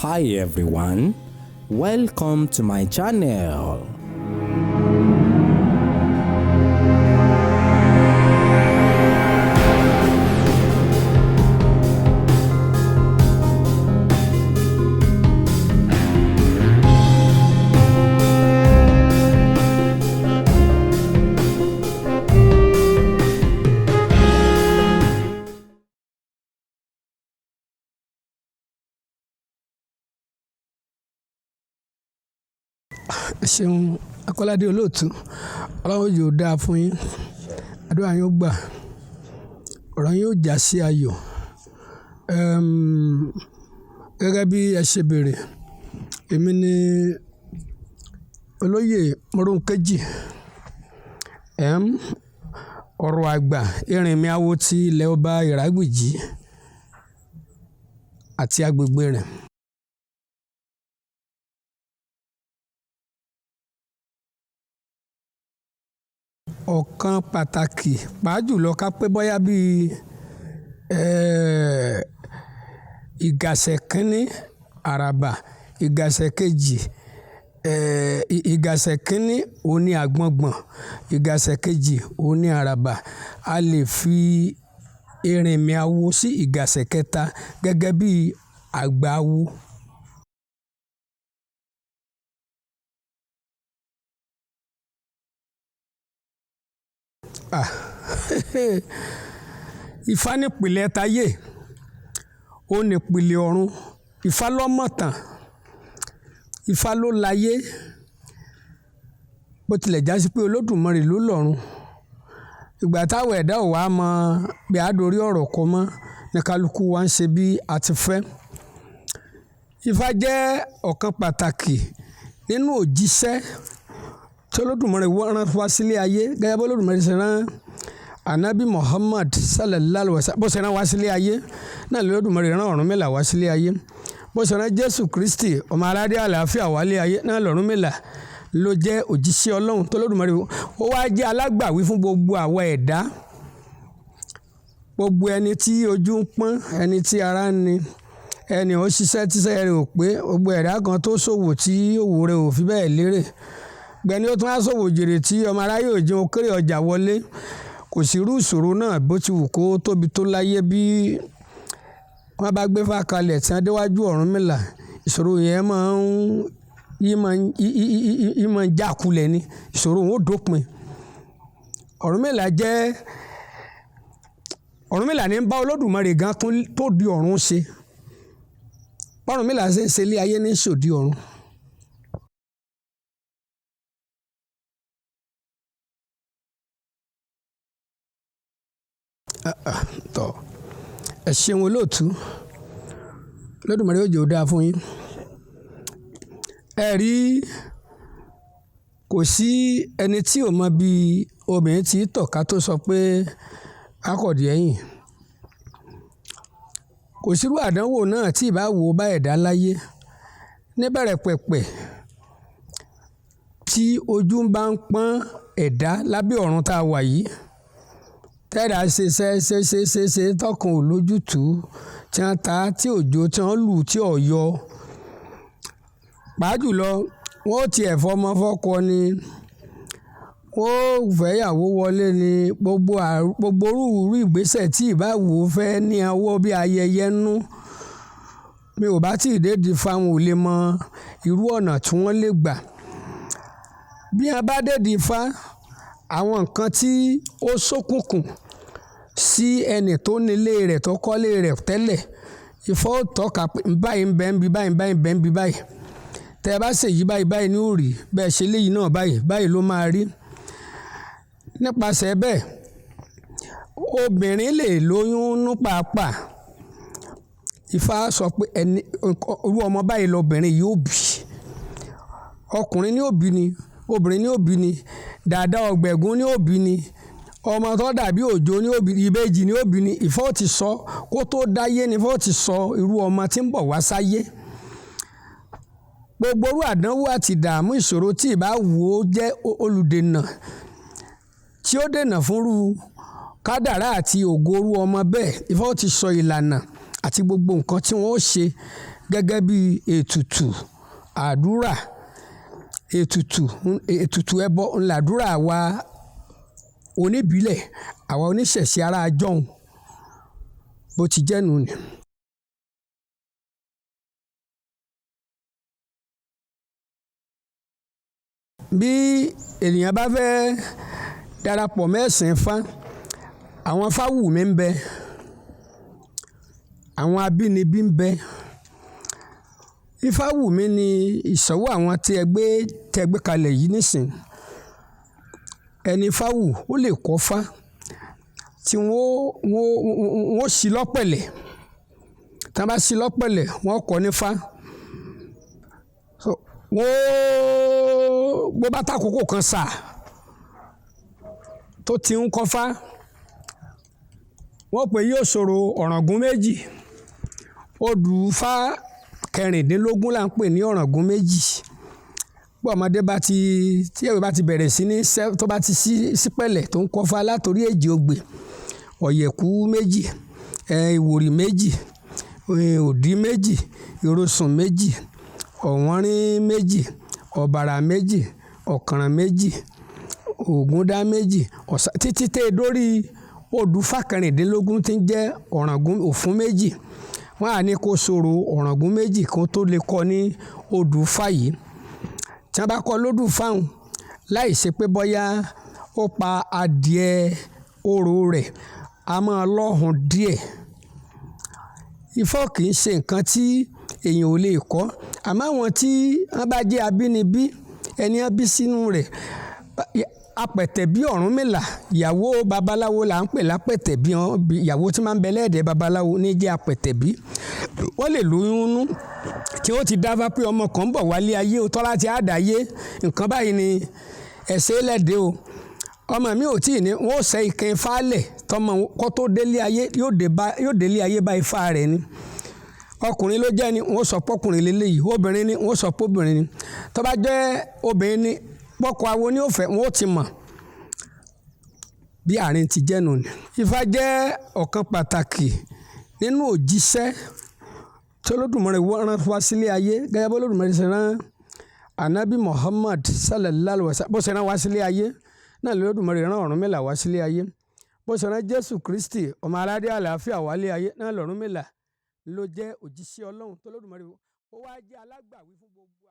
Hi everyone, welcome to my channel. Ṣeun Akọ́ládé olóòtú, Ọlọ́run yóò dáa fún yín, àdúrà yín ó gbà, ọ̀rọ̀ yín ó já sí ayọ̀. Gẹ́gẹ́ bí ẹ ṣe béèrè, èmi ni olóyè Moronkeji ọ̀rọ̀ àgbà Erinmi Awo ti ilẹ̀ ọba Ìrágbìjí àti agbègbè rẹ̀. Ọ̀kan pàtàkì pàájùlọ ká pé bóyá bí ìgàsẹ̀ kínní àràbà, ìgàsẹ̀ kejì ìgàsẹ̀ kínní òun ni àgbọ̀ngbọ̀n, ìgàsẹ̀ kejì òun ni àràbà. A lè fi Erinmi Awo sí ìgàsẹ̀ kẹta gẹ́gẹ́ bí àgbà awo. Ifá nípìlẹ̀ tayé, ó nípìlẹ̀ ọ̀run. Ifá ló mọ̀tàn, Ifá ló láyé, bó tilẹ̀ já sí pé Olódùmarè ló lọ́run. Ìgbà táwọn ẹ̀dá ò wá mọ bí àdórí ọ̀rọ̀ kọ mọ́ ní kálukú wa ń ṣe bí a ti fẹ́. Ifá jẹ́ ọ̀kan pàtàkì nínú òjíṣẹ́ tí Olódùmarè rán wá sílé ayé, gẹ́gẹ́ bí Olódùmarè ṣe rán Ànábì Muhammad sallallahu alaihi wasallam, bó ṣe rán wá sílé ayé náà ni Olódùmarè rán Ọ̀rúnmìlà wá sílé ayé. Bó ṣe rán Jésù Kristi ọmọ aládé àlàáfíà wálé ayé náà l'Ọ̀rúnmìlà ló jẹ́ òjíṣẹ́ Ọlọ́run tó Olódùmarè. Ó wá jẹ́ alágbàwí fún gbogbo àwa ẹ̀dá, gbogbo ẹni tí ojú ń pọ́n, ẹni tí ara ń ni, ẹni ó ṣiṣẹ́ tíṣẹ́ rẹ̀ ò pé, gbogbo ẹ̀dá kan tó ṣòwò tí òwò rẹ̀ ò fi bẹ́ẹ̀ lérè, gbẹ̀ni ó tún á ṣòwò jèrè tí ọmọ aráyé ò jẹun kéré ọjà wọlé. Kò sí irú ìṣòro náà bó ti wù kó tóbi tó láyé, bí wọ́n bá gbé Ifá kalẹ̀ tí wọ́n déwájú Ọ̀rúnmìlà, ìṣòro yẹn máa ń já kulẹ̀ ni, ìṣòro wọn ò dópin. Ọ̀rúnmìlà ní bá Olódùmarè gan tó di ọ̀run ṣe. Ọ̀rúnmìlà ṣe ń ṣe ilé ayé ní ṣòdì ọ̀run. Tọ́ ẹ ṣeun olóòtú, Olódùmarè ó jẹ́ ó dáa fún yín. Ẹ rí, kò sí ẹni tí ò mọ bí obìnrin tí tọ̀ka tó sọ pé akọ̀dí ẹ̀yìn. Kò sírú àdánwò náà tí ìbá wò bá ẹ̀dá láyé níbẹ̀rẹ̀ pẹ̀pẹ̀ tí ojú bá ń pọ́n ẹ̀dá lábẹ́ ọ̀run tá a wà yìí. Tẹ́ẹ̀dá ṣe tọkàn ò lójútùú, tí wọ́n ta tí òjò tí wọ́n lù tí ọ̀yọ́. Pàájùlọ wọ́n ó tiẹ̀ fọmọ fọ́kọ ni, wọ́n ó fẹ́yàwó wọlé ni, gbogbo orú ìgbésẹ̀ tí ìbá wò fẹ́ ní ọwọ́ bí ayẹyẹ nú. Mi ò bá tí ì dédi fáwọn ò lè mọ irú ọ̀nà tí wọ́n lè gbà. Bí wọ́n bá dédi Ifá, àwọn nǹkan tí ó ṣókùnkùn sí ẹni tó nílé rẹ̀ tó kọ́lé rẹ̀ tẹ́lẹ̀, Ifá ó tọ́ka báyìí ń bẹ ń bí báyìí báyìí ń bẹ ń bí báyìí. Tẹ́ ẹ bá ṣèyí báyìí báyìí ní òrì, bẹ́ẹ̀ ṣe léyìí náà báyìí báyìí ló máa rí. Nípasẹ̀ bẹ́ẹ̀, obìnrin lè lóyún ní pàápàá. Ifá sọ pé irú ọmọ báyìí lobìnrin yóò bí. Ọkùnrin ní òbí ni, obìnrin ní òbí ni, dàda ọ̀gbẹ̀gún ní òbí ni, ọmọ tó dàbí òjò ní òbí, ìbejì ní òbí ni. Ifá ó ti sọ kó tó dáyé ni Ifá ó ti sọ irú ọmọ tí ń bọ̀ wá sáyé. Gbogbo irú àdánwò àti ìdààmú ìṣòro tí ìbá wò ó jẹ́ olùdènà tí ó dènà fúnrú kádàrá àti ògo irú ọmọ bẹ́ẹ̀. Ifá ó ti sọ ìlànà àti gbogbo nǹkan tí wọ́n ó ṣe gẹ́gẹ́ bí ètùtù àdúrà. Ètùtù ẹbọ ńlàdúrà wa oníbílẹ̀, àwa oníṣẹ̀ṣe ará jọ̀hún bó ti jẹ́ nù ni. Bí ènìyàn bá fẹ́ darapọ̀ mẹ́sìn Ifá, àwọn Fáwùmí ń bẹ, àwọn abínibí ń bẹ. Ifáwùmí ni ìsọ̀wọ́ àwọn tí ẹ gbé kalẹ̀ yìí nísìn. Ẹni Fáwù ó lè kọ́ Fá tí wọ́n ṣí lọ́pẹ̀lẹ̀. Tí wọ́n bá ṣí lọ́pẹ̀lẹ̀, wọ́n kọ́ ní Fá. Bó bá tàkókò kan sáà tó ti ń kọ́ Fá, wọ́n pè yóò ṣòro ọ̀ràngún méjì. Odù Fá kẹrìndínlógún là ń pè ní ọ̀ràngún méjì. Bí ọmọdé tí ẹ̀wẹ̀ bá ti bẹ̀rẹ̀ sí ní tó bá ti sípẹ̀lẹ̀ tó ń kọ́ Fá látòrí èjì ogbè, ọ̀yẹ̀kú méjì, ìwòrì méjì, òdí méjì, ìrosùn méjì, ọ̀wọ́nrín méjì, ọ̀bàrà méjì, ọ̀kànràn méjì, ògúndá méjì, títí tẹ́ dórí odù Fá kẹrìndínlógún tí ń jẹ́ ọ̀ràngún òfún méjì. Wọ́n á ní kó ṣòro ọ̀ràngún méjì kó tó lè kọ́ ní odù Fá yìí. Tí wọ́n bá kọ́ lódù Fáhùn láì ṣe pé bọ́yá ó pa adìẹ orò rẹ̀, a máa lọ́hùn díẹ̀. Ifá kì í ṣe nǹkan tí èèyàn ò lè kọ́. Àmọ́ àwọn tí wọ́n bá jẹ́ abínibí, ẹni á bí sínú rẹ̀. Apẹ̀tẹ̀bí Ọ̀rúnmìlà, ìyàwó babaláwo là ń pè lápẹ̀tẹ̀bí. Ìyàwó tí máa ń bẹ lẹ́ẹ̀dẹ̀ babaláwo ní jẹ́ apẹ̀tẹ̀bí. Wọ́n lè lóyún inú tí ó ti dáfá pé ọmọ kan ń bọ̀ wálé ayé o, tọ́lá ti àdáyé, nǹkan báyìí ni ẹ̀ṣẹ̀ lẹ́dẹ̀ o. Ọmọ mi ò tí ì ní, wọ́n ó ṣe ike Ifá lẹ̀ tọmọ kó tó délé ayé, yóò délé ayé bá Ifá rẹ̀ ni. Ọkùnrin ló jẹ́ ni, wọ́n sọ pọ́kùnrin lélẹ́yìí. Obìnrin ni, wọ́n sọ pọ́bìnrin ni. Tó bá jẹ́ obìnrin ni, pọ́kọ awo ni ó fẹ́, wọ́n ó ti mọ̀ bí àárín ti jẹ́ nù ni. Ifá jẹ́ ọ̀kan pàtàkì nínú òjíṣẹ́ tí Olódùmarè rán wá sílé ayé, gẹ́gẹ́ bí Olódùmarè ṣe rán Ànábì Muhammad sallallahu alaihi wasallam, bó ṣe rán wá sílé ayé náà ni Olódùmarè rán Ọ̀rúnmìlà wá sílé ayé. Bó ṣe rán Jésù Kristi ọmọ aládé àlàáfíà wálé ayé náà l'Ọ̀rúnmìlà ló jẹ́ òjíṣẹ́ Ọlọ́run tó Olódùmarè ó wá jẹ́ alágbàwí fún gbogbo.